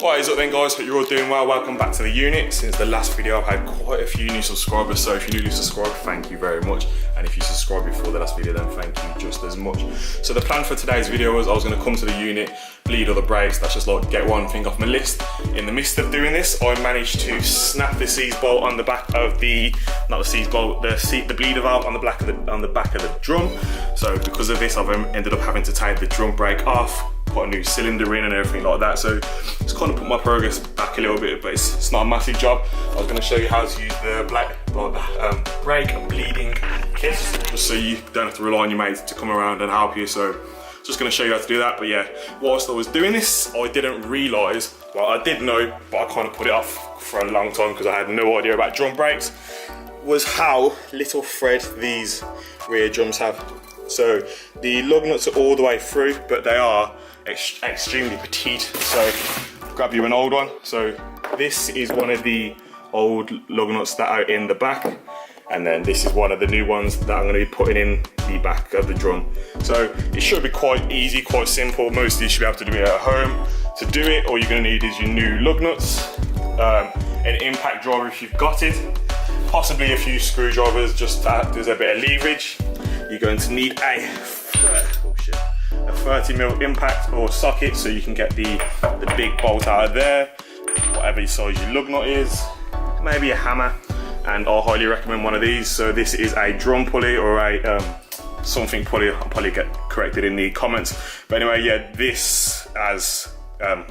What is up then guys, hope you're all doing well. Welcome back to the unit. Since the last video I've had quite a few new subscribers, so if you're newly subscribed, thank you very much, and if you subscribed before the last video then thank you just as much. So the plan for today's video was I was going to come to the unit, bleed all the brakes, that's just like get one thing off my list. In the midst of doing this I managed to snap the seize bolt on the back of the, not the seize bolt, the bleeder valve on the back of the drum. So because of this I've ended up having to take the drum brake off, put a new cylinder in and everything like that, so it's kind of put my progress back a little bit, but it's not a massive job. I was going to show you how to use the brake and bleeding kit, just so you don't have to rely on your mates to come around and help you. So just going to show you how to do that. But yeah, whilst I was doing this I didn't realise, well I did know, but I kind of put it off for a long time because I had no idea about drum brakes, was how little thread these rear drums have. So the lug nuts are all the way through, but they are extremely petite. So grab you an old one. So this is one of the old lug nuts that are in the back, and then this is one of the new ones that I'm going to be putting in the back of the drum. So it should be quite easy, quite simple. Most of you should be able to do it at home. To do it, all you're going to need is your new lug nuts, an impact driver if you've got it, possibly a few screwdrivers just to act as a bit of leverage. You're going to need a 30mm impact or socket so you can get the big bolt out of there, whatever size your lug nut is, maybe a hammer, and I'll highly recommend one of these. So this is a drum pulley or a something pulley, I'll probably get corrected in the comments, but anyway, yeah, this has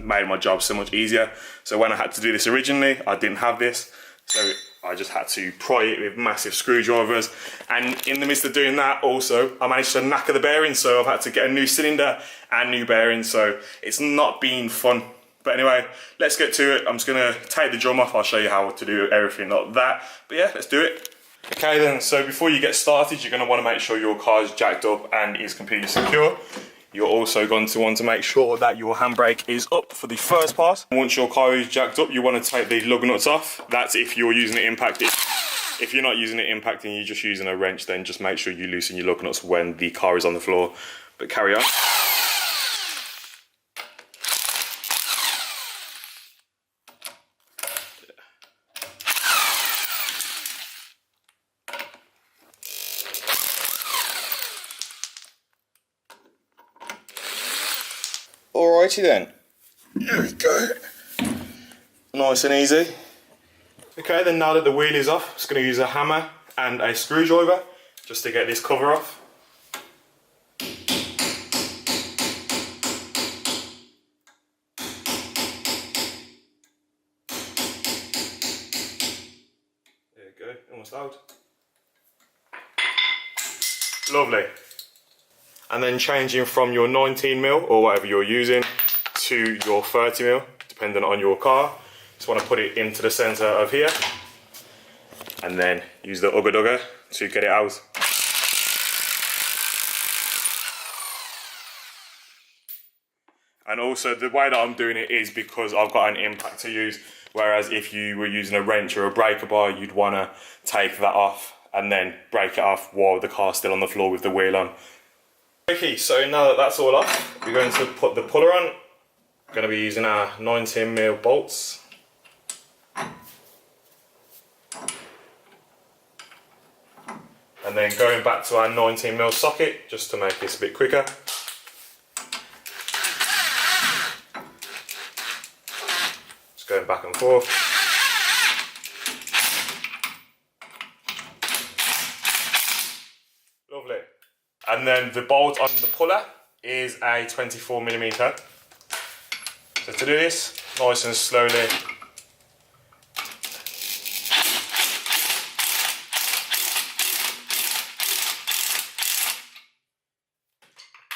made my job so much easier. So when I had to do this originally I didn't have this, so I just had to pry it with massive screwdrivers, and in the midst of doing that also I managed to knacker the bearings, so I've had to get a new cylinder and new bearings, so it's not been fun. But anyway, let's get to it. I'm just gonna take the drum off, I'll show you how to do everything like that, but yeah, let's do it. Okay then, so before you get started you're gonna want to make sure your car is jacked up and is completely secure. You're also going to want to make sure that your handbrake is up for the first part. Once your car is jacked up, you want to take the lug nuts off. That's if you're using it impacted. If you're not using it impacted and you're just using a wrench, then just make sure you loosen your lug nuts when the car is on the floor. But carry on. Alrighty then, here we go, nice and easy. Okay then, now that the wheel is off, I'm just going to use a hammer and a screwdriver just to get this cover off. There you go, almost out. Lovely. And then changing from your 19mm or whatever you're using to your 30mm, depending on your car. Just want to put it into the center of here and then use the ugga dugger to get it out. And also the way that I'm doing it is because I've got an impact to use, whereas if you were using a wrench or a breaker bar you'd want to take that off and then break it off while the car's still on the floor with the wheel on. Okay, so now that that's all off, we're going to put the puller on. We're going to be using our 19mm bolts. And then going back to our 19mm socket, just to make this a bit quicker. Just going back and forth. Lovely. And then the bolt on the puller is a 24mm. So to do this, nice and slowly.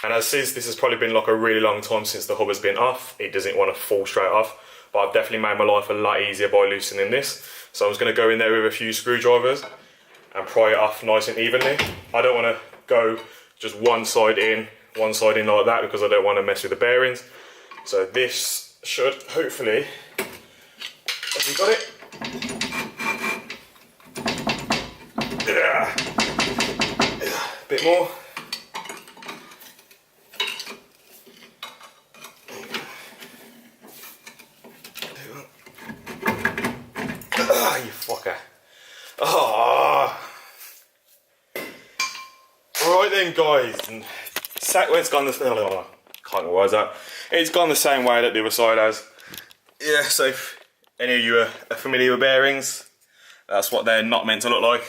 And as since this has probably been like a really long time since the hub has been off, it doesn't want to fall straight off. But I've definitely made my life a lot easier by loosening this. So I'm just going to go in there with a few screwdrivers and pry it off nice and evenly. I don't want to go just one side in like that because I don't want to mess with the bearings. So this should hopefully, have we got it? Yeah. A bit more. Oh, you fucker. Oh. Right then, guys. It's gone the can't get words out. It's gone the same way that the other side has. Yeah, so if any of you are familiar with bearings, that's what they're not meant to look like.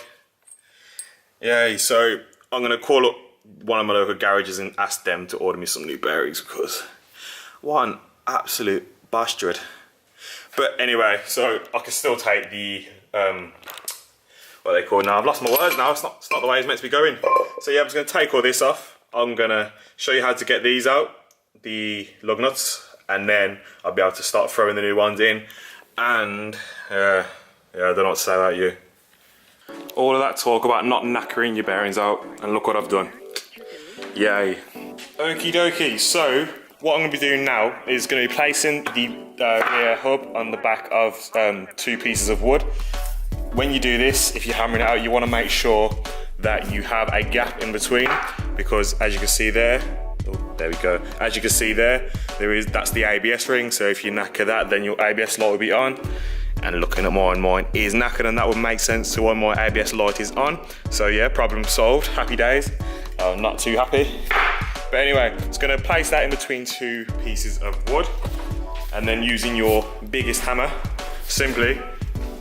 Yeah, so I'm gonna call up one of my local garages and ask them to order me some new bearings, because what an absolute bastard. But anyway, so I can still take the what they call now. I've lost my words now. It's not the way it's meant to be going. So yeah, I'm just gonna take all this off. I'm gonna show you how to get these out, the lug nuts, and then I'll be able to start throwing the new ones in. And yeah, I don't know what to say about you. All of that talk about not knackering your bearings out, and look what I've done. Yay. Okie dokie, so what I'm going to be doing now is going to be placing the rear hub on the back of 2 pieces of wood. When you do this, if you're hammering it out, you want to make sure that you have a gap in between, because as you can see there, oh, there we go. As you can see there, that's the ABS ring, so if you knacker that, then your ABS light will be on. And looking at mine is knackered, and that would make sense to why my ABS light is on. So yeah, problem solved, happy days. Not too happy. But anyway, it's gonna place that in between 2 pieces of wood, and then using your biggest hammer, simply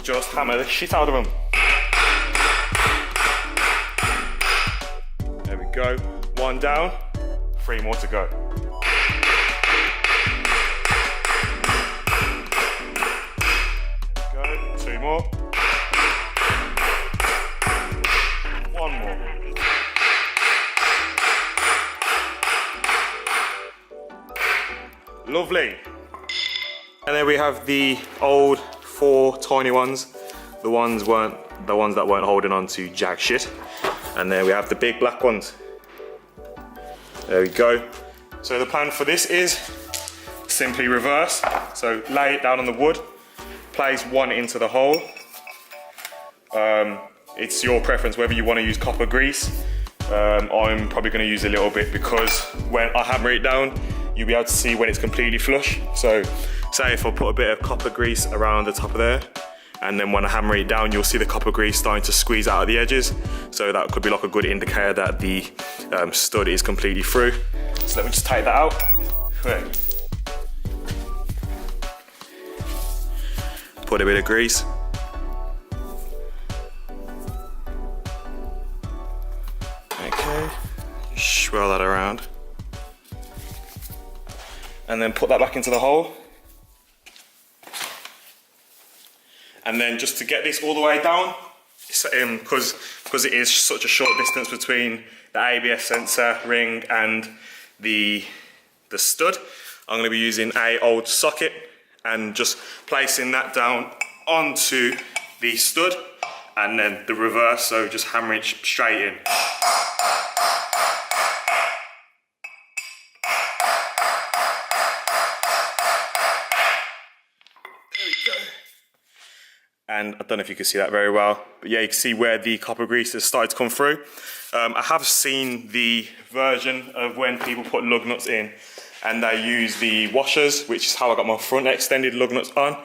just hammer the shit out of them. There we go, 1 down, 3 more to go. More. 1 more. Lovely. And then we have the old 4 tiny ones. The ones that weren't holding on to jack shit. And then we have the big black ones. There we go. So the plan for this is simply reverse. So lay it down on the wood. Place 1 into the hole. It's your preference whether you want to use copper grease. I'm probably going to use a little bit, because when I hammer it down, you'll be able to see when it's completely flush. So say if I put a bit of copper grease around the top of there, and then when I hammer it down, you'll see the copper grease starting to squeeze out of the edges. So that could be like a good indicator that the stud is completely through. So let me just take that out. Right. Put a bit of grease. Okay, swirl that around. And then put that back into the hole. And then just to get this all the way down, because it is such a short distance between the ABS sensor ring and the stud, I'm going to be using a old socket and just placing that down onto the stud, and then the reverse, so just hammer it straight in. There we go. And I don't know if you can see that very well, but yeah, you can see where the copper grease has started to come through. I have seen the version of when people put lug nuts in and they use the washers, which is how I got my front extended lug nuts on.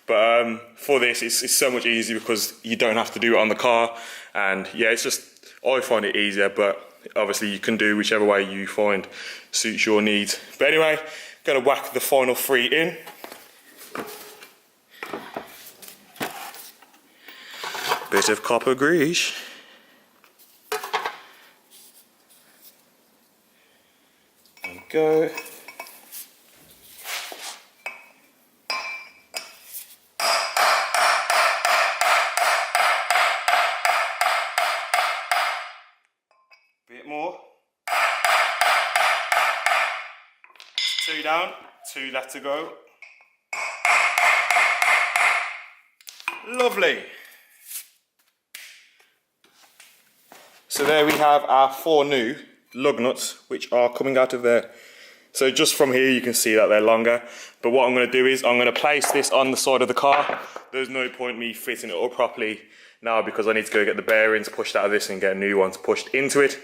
But for this, it's so much easier because you don't have to do it on the car. And yeah, it's just, I find it easier, but obviously you can do whichever way you find suits your needs. But anyway, gonna whack the final 3 in. Bit of copper grease. There we go. Bit more. 2 down, 2 left to go. Lovely. So there we have our 4 new lug nuts, which are coming out of there. So just from here you can see that they're longer. But what I'm going to do is I'm going to place this on the side of the car. There's no point me fitting it up properly now because I need to go get the bearings pushed out of this and get new ones pushed into it.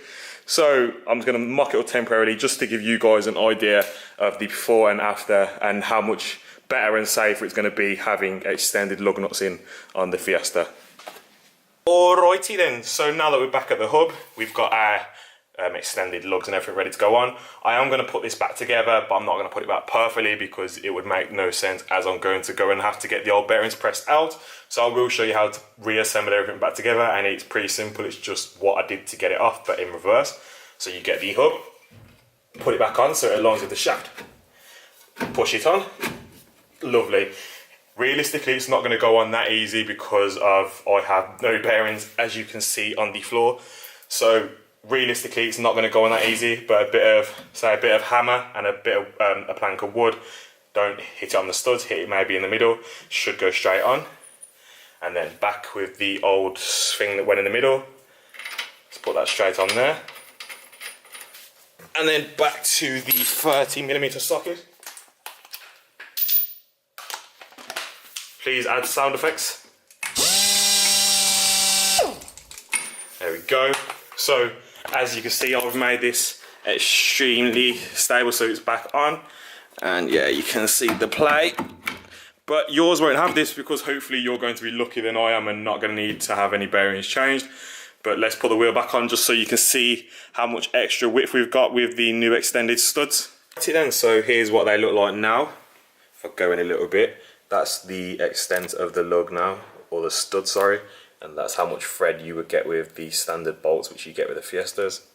So I'm just going to mock it up temporarily just to give you guys an idea of the before and after and how much better and safer it's going to be having extended lug nuts in on the Fiesta. Alrighty then, so now that we're back at the hub, we've got our extended lugs and everything ready to go on. I am going to put this back together, but I'm not going to put it back perfectly because it would make no sense, as I'm going to go and have to get the old bearings pressed out. So I will show you how to reassemble everything back together, and it's pretty simple. It's just what I did to get it off, but in reverse. So you get the hub, put it back on so it aligns with the shaft, push it on, lovely. Realistically, it's not going to go on that easy because I have no bearings, as you can see on the floor. So realistically, it's not going to go on that easy, but a bit of hammer and a bit of a plank of wood. Don't hit it on the studs, hit it maybe in the middle, should go straight on. And then back with the old thing that went in the middle. Let's put that straight on there. And then back to the 30mm socket. Please add sound effects. There we go. So, as you can see, I've made this extremely stable, so it's back on. And yeah, you can see the play. But yours won't have this because hopefully you're going to be lucky than I am and not going to need to have any bearings changed. But let's put the wheel back on just so you can see how much extra width we've got with the new extended studs. Then, so here's what they look like now. If I go in a little bit, that's the extent of the lug now, or the stud, sorry. And that's how much thread you would get with the standard bolts, which you get with the Fiestas.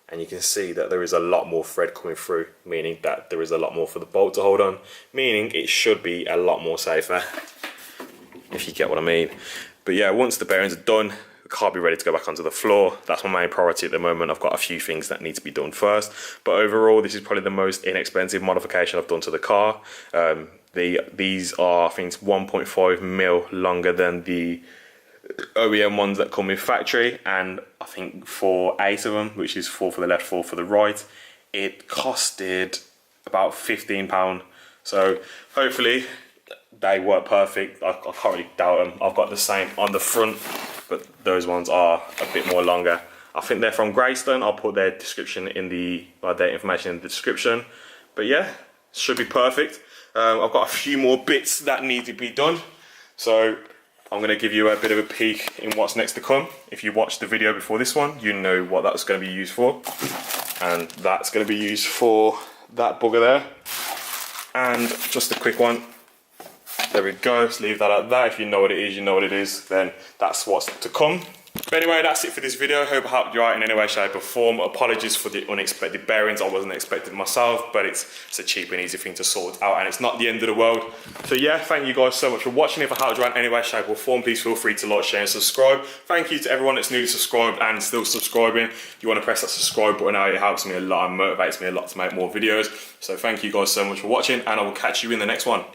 And you can see that there is a lot more thread coming through, meaning that there is a lot more for the bolt to hold on, meaning it should be a lot more safer, if you get what I mean. But yeah, once the bearings are done, the car will be ready to go back onto the floor. That's my main priority at the moment. I've got a few things that need to be done first, but overall, this is probably the most inexpensive modification I've done to the car. These are, I think, 1.5 mil longer than the OEM ones that come with factory, and I think for 8 of them, which is 4 for the left, 4 for the right, it costed about £15. So hopefully they work perfect. I can't really doubt them. I've got the same on the front, but those ones are a bit more longer. I think they're from Greystone. I'll put their description in their information in the description. But yeah, should be perfect. I've got a few more bits that need to be done, so I'm going to give you a bit of a peek in what's next to come. If you watched the video before this one, you know what that's going to be used for. And that's going to be used for that bugger there. And just a quick one. There we go, let's leave that at that. If you know what it is, you know what it is, then that's what's to come. But anyway, that's it for this video. Hope I helped you out in any way, shape or form. Apologies for the unexpected bearings. I wasn't expecting myself, but it's a cheap and easy thing to sort out, and it's not the end of the world. So yeah, thank you guys so much for watching. If I helped you out in any way, shape or form, please feel free to like, share and subscribe. Thank you to everyone that's newly subscribed and still subscribing. If you want to press that subscribe button out, it helps me a lot and motivates me a lot to make more videos. So thank you guys so much for watching, and I will catch you in the next one.